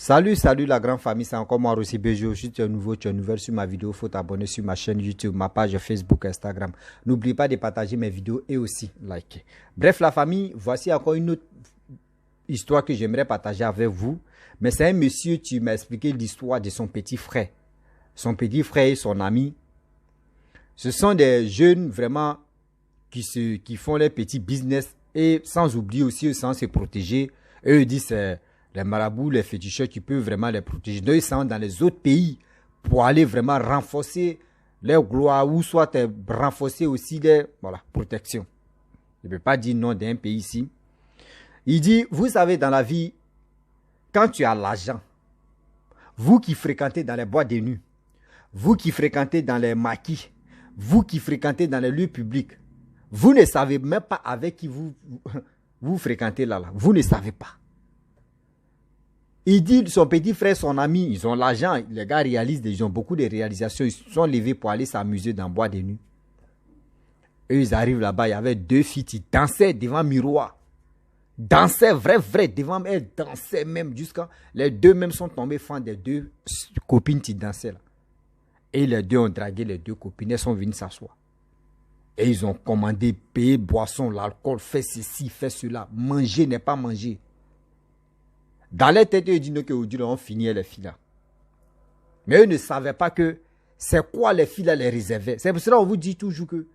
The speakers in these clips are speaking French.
Salut la grande famille, c'est encore moi Rossi Bejo. Si tu es nouveau, tu es nouvelle sur ma vidéo, faut t'abonner sur ma chaîne YouTube, ma page Facebook, Instagram. N'oublie pas de partager mes vidéos et aussi liker. Bref la famille, voici encore une autre histoire que j'aimerais partager avec vous. Mais c'est un monsieur qui m'a expliqué l'histoire de son petit frère. Son petit frère et son ami. Ce sont des jeunes vraiment qui font les petits business et sans oublier aussi, sans se protéger. Eux disent c'est les marabouts, les féticheurs qui peuvent vraiment les protéger. Donc ils sont dans les autres pays pour aller vraiment renforcer leur gloire ou soit renforcer aussi les protections. Je ne peux pas dire non d'un pays ici. Il dit, vous savez dans la vie, quand tu as l'argent, vous qui fréquentez dans les boîtes de nuit, vous qui fréquentez dans les maquis, vous qui fréquentez dans les lieux publics, vous ne savez même pas avec qui vous fréquentez là. Vous ne savez pas. Il dit, son petit frère, son ami, ils ont l'argent. Les gars réalisent, ils ont beaucoup de réalisations. Ils sont levés pour aller s'amuser dans le bois de nuit. Eux, ils arrivent là-bas, il y avait deux filles qui dansaient devant le miroir. Dansaient, vrai, devant elles, dansaient même jusqu'à... Les deux même sont tombés fans des deux copines qui dansaient là. Et les deux ont dragué les deux copines, elles sont venues s'asseoir. Et ils ont commandé, payé boisson, l'alcool, fait ceci, fait cela. Manger n'est pas manger. Dans les têtes, ils disent qu'aujourd'hui, on finit les filles là. Mais eux ne savaient pas que c'est quoi les filles là les réservaient. C'est pour cela qu'on vous dit toujours que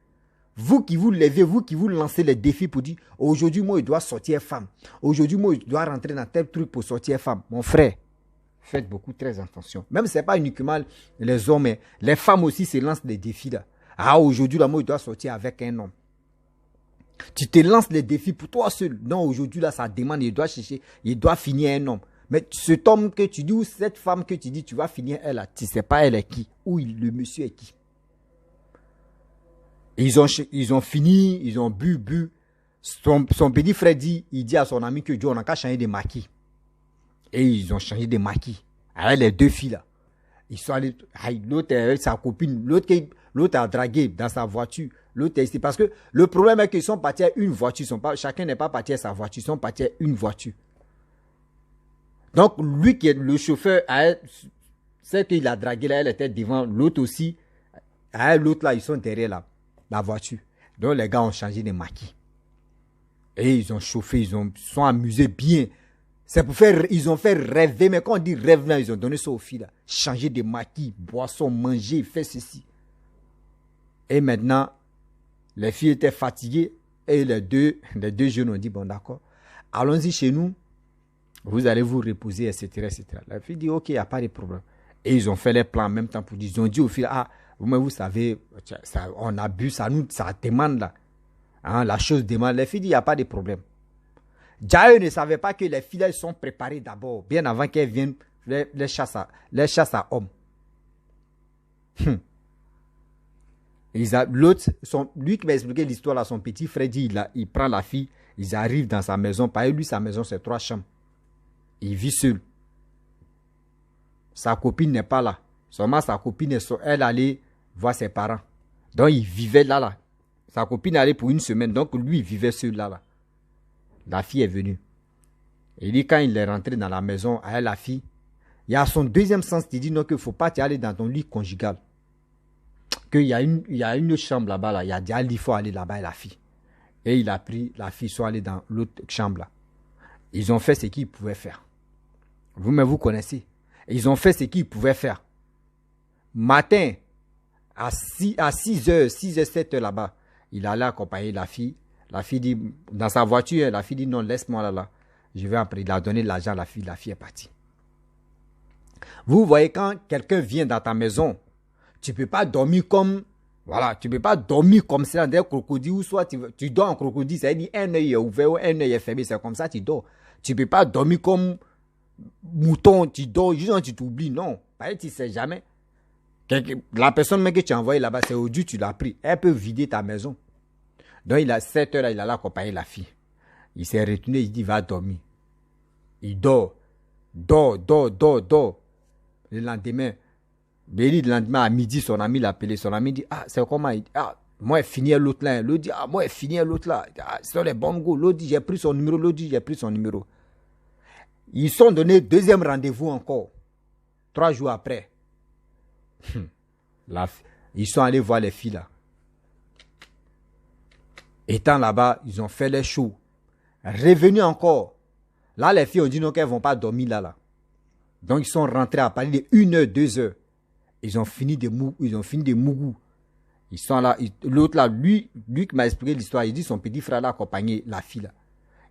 vous qui vous levez, vous qui vous lancez les défis pour dire aujourd'hui, moi, je dois sortir femme. Aujourd'hui, moi, je dois rentrer dans tel truc pour sortir femme. Mon frère, faites beaucoup très attention. Même ce n'est pas uniquement les hommes, mais les femmes aussi se lancent des défis là. Ah, aujourd'hui, là, moi, je dois sortir avec un homme. Tu te lances les défis pour toi seul. Non, aujourd'hui, là, ça demande, il doit chercher, il doit finir un homme. Mais cet homme que tu dis, ou cette femme que tu dis, tu vas finir elle là, tu ne sais pas elle est qui, ou le monsieur est qui. Et ils ont fini, ils ont bu. Son petit frère dit, il dit à son ami que Dieu, on a qu'à changer de maquis. Et ils ont changé de maquis. Avec les deux filles là. Ils sont allés, l'autre avec sa copine, l'autre a dragué dans sa voiture. L'autre est ici. Parce que le problème est qu'ils sont partis à une voiture. Chacun n'est pas parti à sa voiture. Ils sont partis à une voiture. Donc, lui qui est le chauffeur, c'est qu'il a dragué là, elle était devant. L'autre aussi, l'autre là, ils sont derrière la voiture. Donc, les gars ont changé de maquis. Et ils ont chauffé, ils sont amusés bien. C'est pour faire, ils ont fait rêver. Mais quand on dit rêve là, ils ont donné ça aux filles là. Changer de maquis, boisson, manger, faire ceci. Et maintenant, les filles étaient fatiguées et les deux jeunes ont dit, bon d'accord, allons-y chez nous, vous allez vous reposer, etc. La fille dit, ok, il n'y a pas de problème. Et ils ont fait les plans en même temps pour dire, ils ont dit aux filles, vous savez, on a bu, ça demande là. Hein, la chose demande. Les filles disent, il n'y a pas de problème. Déjà, eux ne savaient pas que les filles, elles sont préparées d'abord, bien avant qu'elles viennent les chasses à hommes. L'autre, lui qui m'a expliqué l'histoire là, son petit frère dit, il prend la fille, ils arrivent dans sa maison. Par lui, sa maison, c'est 3 chambres. Il vit seul. Sa copine n'est pas là. Seulement sa copine, elle allait voir ses parents. Donc, il vivait là. Sa copine allait pour une semaine. Donc, lui, il vivait seul là. La fille est venue. Il dit, quand il est rentré dans la maison avec la fille, il y a son deuxième sens qui dit, non, qu'il ne faut pas aller dans ton lit conjugal. Qu'il y a une chambre là-bas, là. Il a dit, il faut aller là-bas, la fille. Et il a pris la fille, ils sont allés dans l'autre chambre là. Ils ont fait ce qu'ils pouvaient faire. Vous connaissez. Ils ont fait ce qu'ils pouvaient faire. Matin, à 6h, 7h là-bas, il allait accompagner la fille. La fille dit, dans sa voiture, la fille dit, non, laisse-moi là. Je vais après. Il a donné l'argent à la fille est partie. Vous voyez, quand quelqu'un vient dans ta maison, tu ne peux pas dormir comme... Voilà, tu ne peux pas dormir comme ça dans un crocodile ou soit tu dors en crocodile, ça veut dire un œil est ouvert ou un œil est fermé, c'est comme ça tu dors. Tu ne peux pas dormir comme mouton, tu dors, juste tu t'oublies, non. Tu ne sais jamais. La personne même que tu as envoyée là-bas, c'est aujourd'hui tu l'as pris. Elle peut vider ta maison. Donc il a 7 heures là, il a accompagné la fille. Il s'est retourné, il dit va dormir. Il dort. Le lendemain, le lendemain à midi, son ami l'a appelé. Son ami dit, c'est comment? Il dit, moi, il finit l'autre là. L'autre dit, moi, il finit l'autre là. C'est les bons goûts. L'autre dit, j'ai pris son numéro. Ils sont donné deuxième rendez-vous encore. 3 jours après. Ils sont allés voir les filles là. Étant là-bas, ils ont fait les shows. Revenus encore. Là, les filles ont dit non qu'elles ne vont pas dormir là. Donc, ils sont rentrés à partir de 1 heure, 2 heures. Ils ont fini des mougous. Ils sont là. L'autre là, lui qui m'a expliqué l'histoire, il dit son petit frère l'a accompagné la fille là.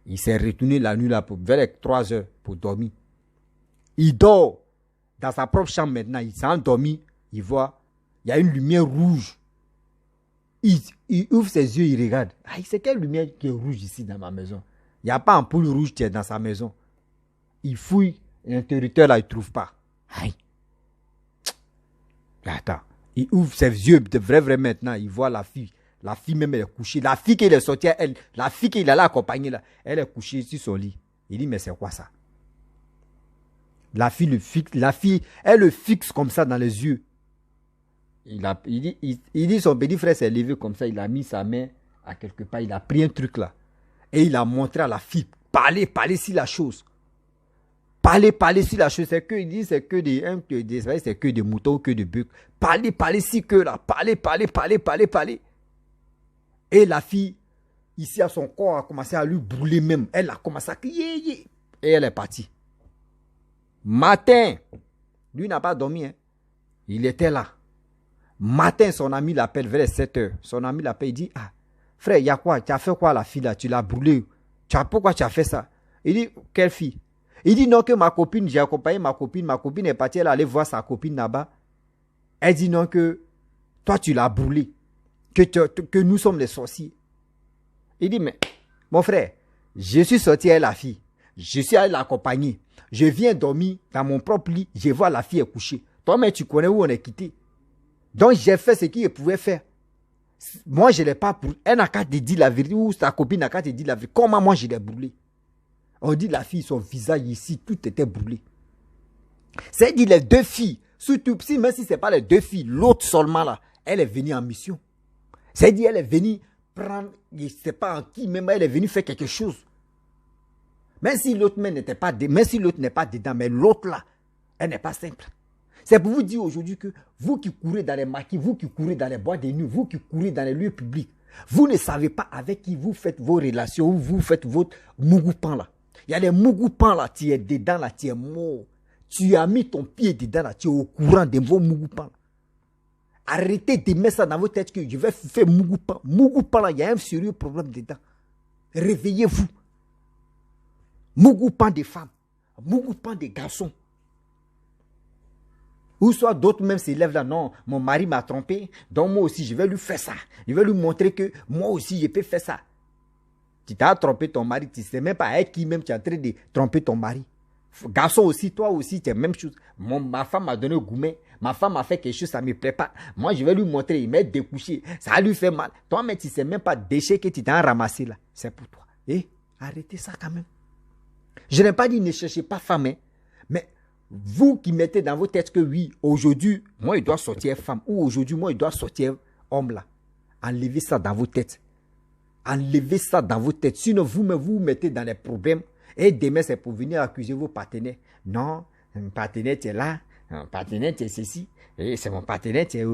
Il s'est retourné la nuit là vers les 3 heures pour dormir. Il dort dans sa propre chambre maintenant. Il s'est endormi. Il voit, il y a une lumière rouge. Il ouvre ses yeux, il regarde. Ah, c'est quelle lumière qui est rouge ici dans ma maison? Il n'y a pas un poule rouge qui est dans sa maison. Il fouille, l'interrupteur là, il ne trouve pas. Aïe. Attends. Il ouvre ses yeux de vrai maintenant. Il voit la fille. La fille même, elle est couchée. La fille qu'il est sorti, la fille qu'il allait accompagner là, elle est couchée sur son lit. Il dit, mais c'est quoi ça? La fille, elle le fixe comme ça dans les yeux. Il dit son petit frère s'est levé comme ça, il a mis sa main à quelque part, il a pris un truc là. Et il a montré à la fille, parlez sur la chose. Parlez sur la chose. C'est que, il dit, c'est que des moutons, que des bœufs. Parlez si que là. Parlez. Et la fille, ici à son corps, a commencé à lui brûler même. Elle a commencé à crier. Et elle est partie. Matin, lui n'a pas dormi. Hein. Il était là. Matin, son ami l'appelle vers les 7 heures. Son ami l'appelle, il dit, ah, frère, il y a quoi? Tu as fait quoi la fille là? Tu l'as brûlée. Pourquoi tu as fait ça? Il dit, quelle fille? Il dit non que ma copine, j'ai accompagné ma copine est partie, elle allait voir sa copine là-bas. Elle dit non que toi tu l'as brûlée, que nous sommes les sorciers. Il dit mais mon frère, je suis sorti avec la fille, je suis allé l'accompagner, je viens dormir dans mon propre lit, je vois la fille est couchée. Toi mais tu connais où on est quitté. Donc j'ai fait ce qu'il pouvait faire. Moi je ne l'ai pas brûlé. Elle n'a qu'à te dire la vérité ou sa copine n'a qu'à te dire la vérité. Comment moi je l'ai brûlé? On dit la fille, son visage ici, tout était brûlé. C'est-à-dire les 2 filles, surtout même si ce n'est pas les 2 filles, l'autre seulement là, elle est venue en mission. C'est-à-dire elle est venue prendre, je ne sais pas en qui, même elle est venue faire quelque chose. Même si l'autre n'était pas dedans, même si l'autre n'est pas dedans, mais l'autre là, elle n'est pas simple. C'est pour vous dire aujourd'hui que vous qui courez dans les maquis, vous qui courez dans les boîtes de nuit, vous qui courez dans les lieux publics, vous ne savez pas avec qui vous faites vos relations ou vous faites votre mougoupan là. Il y a des mougoupan là, tu es dedans là, tu es mort. Tu as mis ton pied dedans là, tu es au courant de vos mougoupan. Arrêtez de mettre ça dans vos têtes que je vais faire mougoupan. Mougoupan là, il y a un sérieux problème dedans. Réveillez-vous. Mougoupan des femmes, mougoupan des garçons. Ou soit d'autres même s'élèvent là, non, mon mari m'a trompé, donc moi aussi je vais lui faire ça. Je vais lui montrer que moi aussi je peux faire ça. Tu t'as trompé ton mari, tu ne sais même pas avec qui même tu es en train de tromper ton mari. Garçon aussi, toi aussi, tu es la même chose. Ma femme m'a donné gourmet, ma femme m'a fait quelque chose, ça ne me plaît pas. Moi, je vais lui montrer, il m'a découché, ça lui fait mal. Toi, mais tu ne sais même pas déchet que tu t'as ramassé là. C'est pour toi. Et arrêtez ça quand même. Je n'ai pas dit ne cherchez pas femme, hein, mais vous qui mettez dans vos têtes que oui, aujourd'hui, moi, il doit sortir femme, ou aujourd'hui, moi, il doit sortir homme là. Enlevez ça dans vos têtes. Enlevez ça dans vos têtes. Sinon, vous-même, vous mettez dans les problèmes. Et demain, c'est pour venir accuser vos partenaires. Non, mon partenaire, tu es là. Mon partenaire, tu es ceci. Et c'est mon partenaire, tu es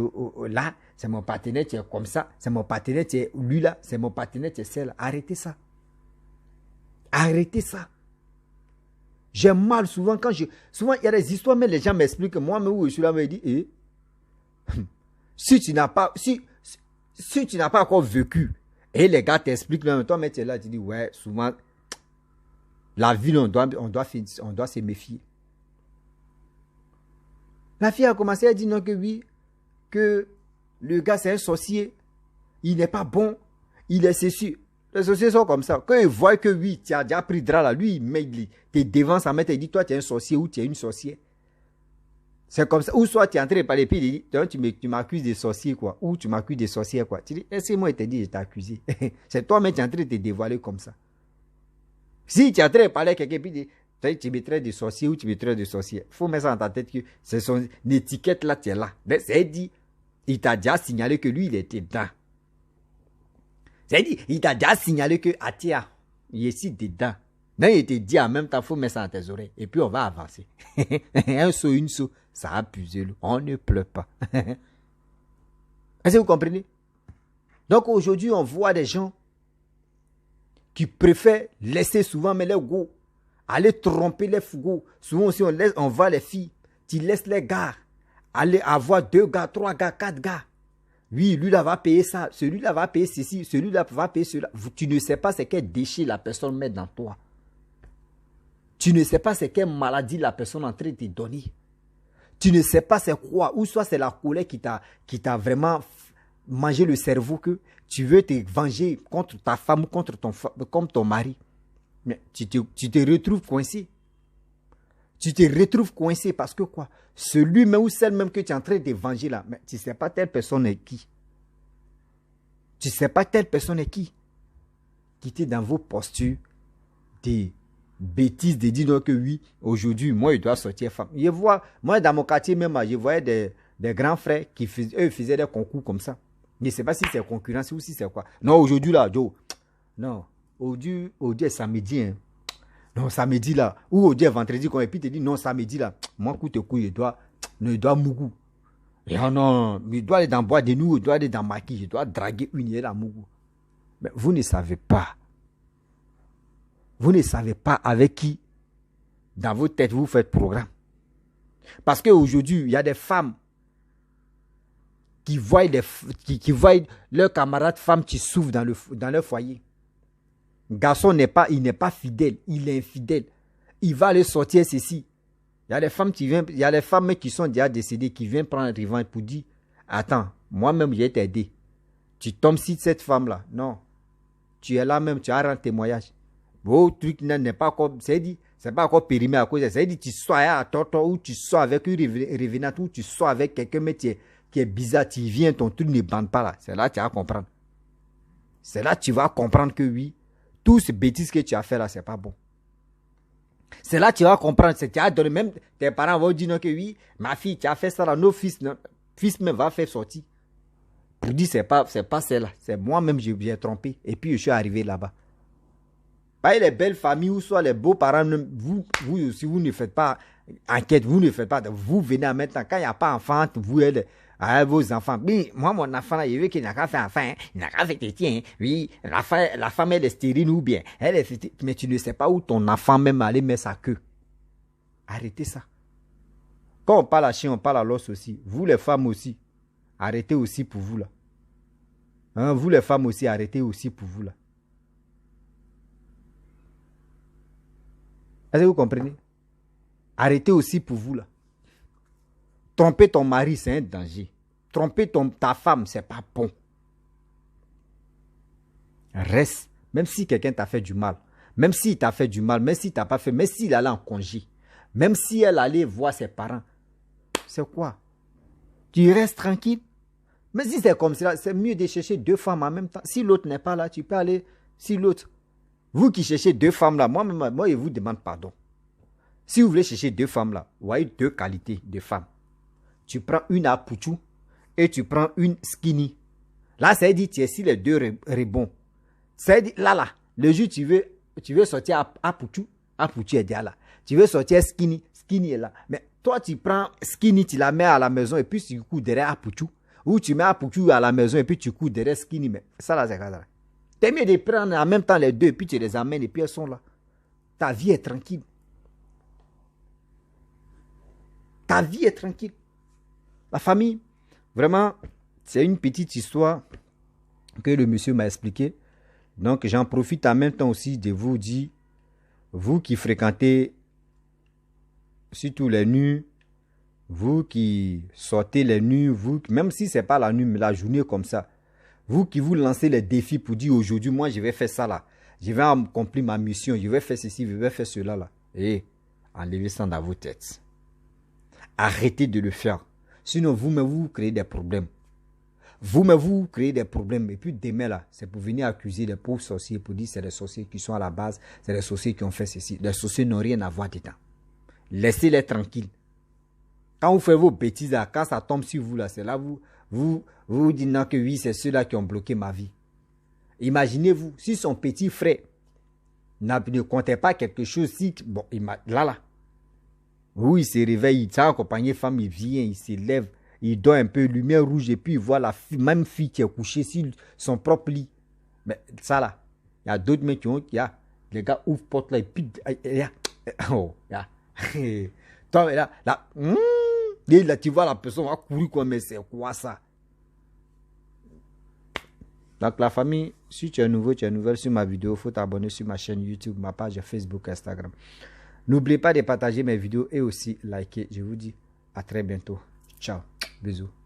là. C'est mon partenaire, tu es comme ça. C'est mon partenaire, tu es lui là. C'est mon partenaire, tu es celle-là. Arrêtez ça. Arrêtez ça. J'ai mal souvent quand souvent, il y a des histoires, mais les gens m'expliquent. Moi, même où je suis là, me dit, si tu n'as pas encore vécu, et les gars t'expliquent, même toi, mais tu es là, tu dis, ouais, souvent, la vie, on doit se méfier. La fille a commencé à dire non, que oui, que le gars, c'est un sorcier, il n'est pas bon, il est ceci. Les sorciers sont comme ça. Quand ils voient que oui, tu as déjà pris drap là, lui, il te devant sa main, il dit, toi, tu es un sorcier ou tu es une sorcière. C'est comme ça. Ou soit tu es entré par les pieds, il dit, tu m'accuses de sorcier, quoi. Ou tu m'accuses de sorcière, quoi. Tu dis, est-ce que moi, il t'a dit, je t'ai accusé. C'est toi-même qui es en train de te dévoiler comme ça. Si tu es en train de parler à quelqu'un, puis tu me traites de sorcier ou tu me traites de sorcière. Il faut mettre ça dans ta tête que c'est son étiquette là, tu es là. C'est dit, il t'a déjà signalé que lui, il était dedans. C'est dit, il t'a déjà signalé que Atia, il est ici dedans. Donc, il te dit en même temps, il faut mettre ça dans tes oreilles. Et puis, on va avancer. Un saut, une saut, ça a puisé l'eau. On ne pleure pas. Est-ce que vous comprenez? Donc, aujourd'hui, on voit des gens qui préfèrent laisser souvent mais les go, aller tromper les fougos. Souvent aussi, on voit les filles, tu laisses les gars, aller avoir 2 gars, 3 gars, 4 gars. Oui, lui-là va payer ça, celui-là va payer ceci, celui-là va payer cela. Tu ne sais pas ce quel déchet la personne met dans toi. Tu ne sais pas c'est quelle maladie la personne est en train de te donner. Tu ne sais pas c'est quoi, ou soit c'est la colère qui t'a vraiment mangé le cerveau, que tu veux te venger contre ta femme ou contre ton mari. Mais tu te retrouves coincé. Tu te retrouves coincé parce que quoi? Celui-même ou celle-même que tu es en train de venger là, mais tu ne sais pas telle personne est qui. Tu ne sais pas telle personne est qui. Qui était dans vos postures des bêtises de dire donc que oui, aujourd'hui, moi, je dois sortir femme. Je vois, moi, dans mon quartier même, je voyais des grands frères qui faisaient des concours comme ça. Je ne sais pas si c'est concurrence ou si c'est quoi. Non, aujourd'hui, là, Joe, non, aujourd'hui est samedi, hein. Non, samedi là, ou aujourd'hui est vendredi, et puis tu te dis, non, samedi là, moi, coûte couille, je dois mougou. Et oh non, je dois aller dans bois de nous, je dois aller dans maquis, je dois draguer une à mougou. Mais vous ne savez pas. Vous ne savez pas avec qui, dans vos têtes, vous faites programme. Parce qu'aujourd'hui, il y a des femmes qui voient leurs camarades femmes qui souffrent dans leur foyer. Le garçon il n'est pas fidèle, il est infidèle. Il va aller sortir ceci. Il y a des femmes qui sont déjà décédées, qui viennent prendre un revanche pour dire, attends, moi-même, j'ai t'aidé. Tu tombes sur cette femme-là. Non. Tu es là même, tu as rendu témoignage. Vos trucs n'est pas comme, c'est pas encore périmé à cause de ça. C'est dit, tu sois à Toto, ou tu sois avec une revenante, ou tu sois avec quelqu'un, mais qui est bizarre, tu viens, ton truc ne bande pas là. C'est là que tu vas comprendre. C'est là que tu vas comprendre que oui, tout ce bêtises que tu as fait là, c'est pas bon. C'est là que tu vas comprendre. C'est tu as donné, même tes parents vont dire non, que oui, ma fille, tu as fait ça là, nos fils même va faire sortir. Pour dire, c'est pas celle-là. C'est moi-même, j'ai trompé. Et puis, je suis arrivé là-bas. Pas les belles familles ou soit les beaux parents, vous aussi, vous ne faites pas enquête, vous ne faites pas, vous venez en même temps. Quand il n'y a pas d'enfant, vous êtes vos enfants. Mais moi, mon enfant, là, il veut qu'il n'a qu'à faire enfant, il n'a qu'à faire tétien. Oui, la femme, elle est stérile ou bien, elle est, mais tu ne sais pas où ton enfant même allait mettre sa queue. Arrêtez ça. Quand on parle à chien, on parle à l'os aussi. Vous, les femmes aussi, arrêtez aussi pour vous là. Hein, vous, les femmes aussi, arrêtez aussi pour vous là. Est-ce que vous comprenez? Arrêtez aussi pour vous là. Tromper ton mari, c'est un danger. Tromper ta femme, c'est pas bon. Reste, même si quelqu'un t'a fait du mal, même s'il t'a fait du mal, même s'il t'a pas fait, même s'il allait en congé, même si elle allait voir ses parents, c'est quoi? Tu restes tranquille. Mais si c'est comme ça, c'est mieux de chercher 2 femmes en même temps. Si l'autre n'est pas là, tu peux aller si l'autre. Vous qui cherchez 2 femmes là, moi, je vous demande pardon. Si vous voulez chercher 2 femmes là, vous voyez 2 qualités de femmes. Tu prends une à Pouchou et tu prends une skinny. Là, ça veut dire tu es si les 2 rebonds. Ça veut dire là, le jour tu veux sortir à Pouchou est déjà là. Tu veux sortir skinny est là. Mais toi, tu prends skinny, tu la mets à la maison et puis tu cours derrière à Pouchou. Ou tu mets à Pouchou à la maison et puis tu cours derrière skinny. Mais ça là, c'est ça. T'es mieux de prendre en même temps les 2 et puis tu les amènes et puis elles sont là. Ta vie est tranquille. Ta vie est tranquille. La famille, vraiment, c'est une petite histoire que le monsieur m'a expliqué. Donc, j'en profite en même temps aussi de vous dire, vous qui fréquentez surtout les nuits, vous qui sortez les nuits, vous, même si ce n'est pas la nuit, mais la journée comme ça, vous qui vous lancez les défis pour dire aujourd'hui, moi, je vais faire ça là. Je vais accomplir ma mission, je vais faire ceci, je vais faire cela là. Et enlevez ça dans vos têtes. Arrêtez de le faire. Sinon, vous-même, vous créez des problèmes. Vous-même, vous créez des problèmes. Et puis demain, là, c'est pour venir accuser les pauvres sorciers, pour dire que c'est les sorciers qui sont à la base, c'est les sorciers qui ont fait ceci. Les sorciers n'ont rien à voir dedans. Laissez-les tranquilles. Quand vous faites vos bêtises, là, quand ça tombe sur vous, là, c'est là vous dites non, que oui, c'est ceux-là qui ont bloqué ma vie. Imaginez-vous, si son petit frère ne comptait pas quelque chose. Si, bon, là. Oui, il se réveille, il s'est accompagné femme, il vient, il se lève, il dort un peu, lumière rouge, et puis il voit la même fille qui est couchée sur son propre lit. Mais ça là, il y a d'autres mecs qui ont, les gars ouvrent porte là, et puis, oh, toi, là, et là, tu vois la personne va courir quoi, mais c'est quoi ça? Donc la famille, si tu es nouveau, tu es nouvelle sur ma vidéo, il faut t'abonner sur ma chaîne YouTube, ma page Facebook, Instagram. N'oubliez pas de partager mes vidéos et aussi liker. Je vous dis à très bientôt. Ciao. Bisous.